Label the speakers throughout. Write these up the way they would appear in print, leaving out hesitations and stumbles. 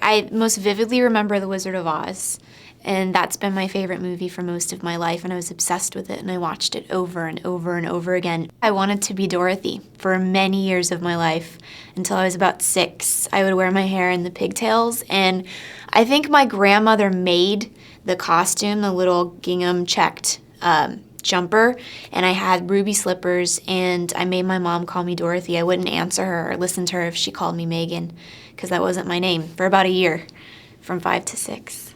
Speaker 1: I most vividly remember The Wizard of Oz, and that's been my favorite movie for most of my life, and I was obsessed with it, and I watched it over and over and over again. I wanted to be Dorothy for many years of my life until I was about 6. I would wear my hair in the pigtails, and I think my grandmother made the costume, the little gingham checked jumper, and I had ruby slippers, and I made my mom call me Dorothy. I wouldn't answer her or listen to her if she called me Megan, because that wasn't my name, for about a year, from 5 to 6.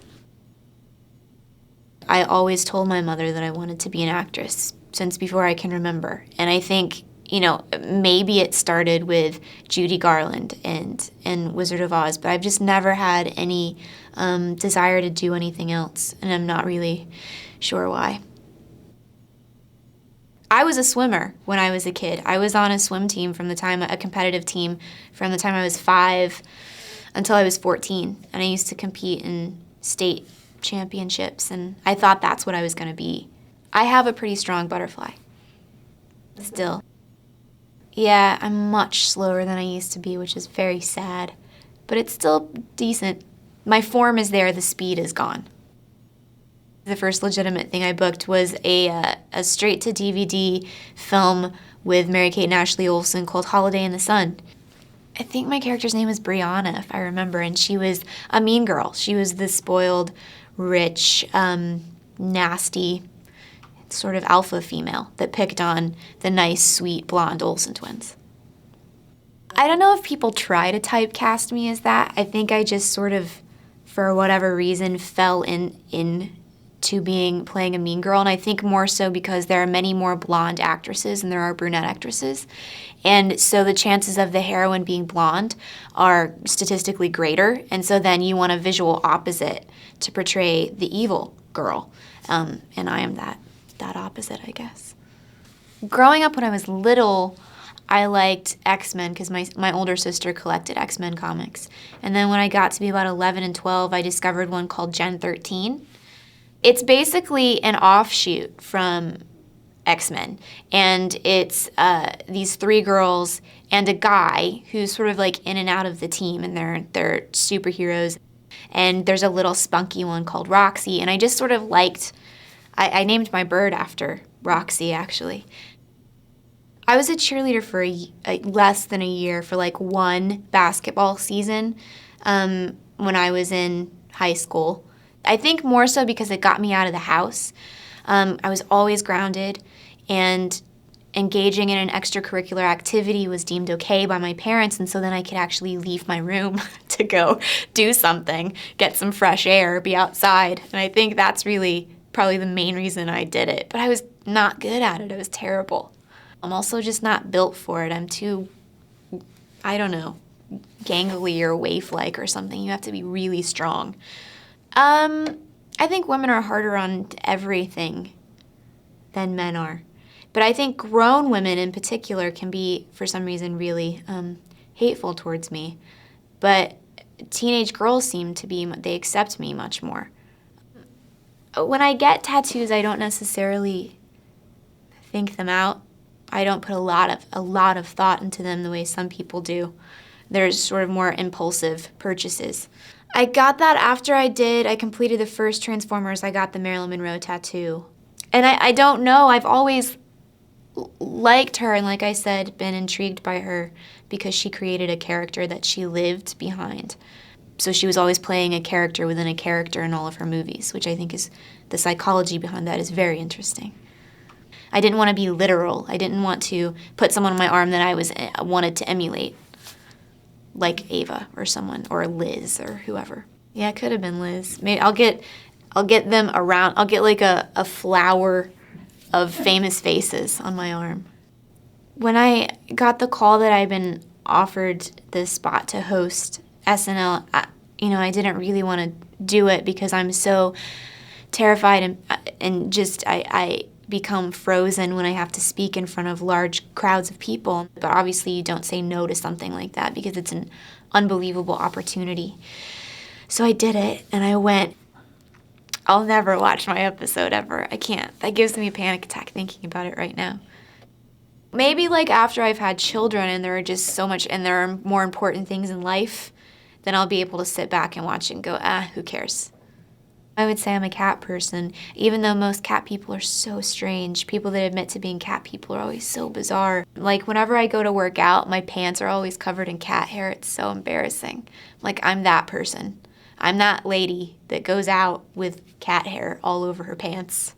Speaker 1: I always told my mother that I wanted to be an actress since before I can remember. And I think, maybe it started with Judy Garland and Wizard of Oz, but I've just never had any desire to do anything else, and I'm not really sure why. I was a swimmer when I was a kid. I was on a swim team a competitive team from the time I was 5 until I was 14, and I used to compete in state championships, and I thought that's what I was going to be. I have a pretty strong butterfly. Still. Yeah, I'm much slower than I used to be, which is very sad, but it's still decent. My form is there, the speed is gone. The first legitimate thing I booked was a straight-to-DVD film with Mary-Kate and Ashley Olsen called Holiday in the Sun. I think my character's name was Brianna, if I remember, and she was a mean girl. She was the spoiled, rich, nasty, sort of alpha female that picked on the nice, sweet, blonde Olsen twins. I don't know if people try to typecast me as that. I think I just sort of, for whatever reason, fell into playing a mean girl, and I think more so because there are many more blonde actresses than there are brunette actresses. And so the chances of the heroine being blonde are statistically greater, and so then you want a visual opposite to portray the evil girl, and I am that opposite, I guess. Growing up when I was little, I liked X-Men because my older sister collected X-Men comics. And then when I got to be about 11 and 12, I discovered one called Gen 13. It's basically an offshoot from X-Men, and it's these 3 girls and a guy who's sort of like in and out of the team, and they're superheroes. And there's a little spunky one called Roxy, and I just sort of liked, I named my bird after Roxy, actually. I was a cheerleader for less than a year, for like one basketball season when I was in high school. I think more so because it got me out of the house. I was always grounded, and engaging in an extracurricular activity was deemed okay by my parents, and so then I could actually leave my room to go do something, get some fresh air, be outside. And I think that's really probably the main reason I did it. But I was not good at it. It was terrible. I'm also just not built for it. I'm too, I don't know, gangly or waif-like or something. You have to be really strong. I think women are harder on everything than men are. But I think grown women in particular can be, for some reason, really hateful towards me. But teenage girls seem to be, they accept me much more. When I get tattoos, I don't necessarily think them out. I don't put a lot of thought into them the way some people do. There's sort of more impulsive purchases. I got that after I completed the first Transformers. I got the Marilyn Monroe tattoo. And I don't know, I've always liked her, and like I said, been intrigued by her because she created a character that she lived behind. So she was always playing a character within a character in all of her movies, which I think is, the psychology behind that is very interesting. I didn't want to be literal. I didn't want to put someone on my arm that I wanted to emulate, like Ava or someone, or Liz or whoever. Yeah, it could have been Liz. Maybe I'll get them around. I'll get like a flower of famous faces on my arm. When I got the call that I'd been offered the spot to host SNL, I didn't really want to do it because I'm so terrified and just I become frozen when I have to speak in front of large crowds of people. But obviously you don't say no to something like that because it's an unbelievable opportunity. So I did it, and I went. I'll never watch my episode ever. I can't. That gives me a panic attack thinking about it right now. Maybe like after I've had children and there are just so much, and there are more important things in life then I'll be able to sit back and watch it and go, who cares? I would say I'm a cat person, even though most cat people are so strange. People that admit to being cat people are always so bizarre. Like, whenever I go to work out, my pants are always covered in cat hair. It's so embarrassing. Like, I'm that person. I'm that lady that goes out with cat hair all over her pants.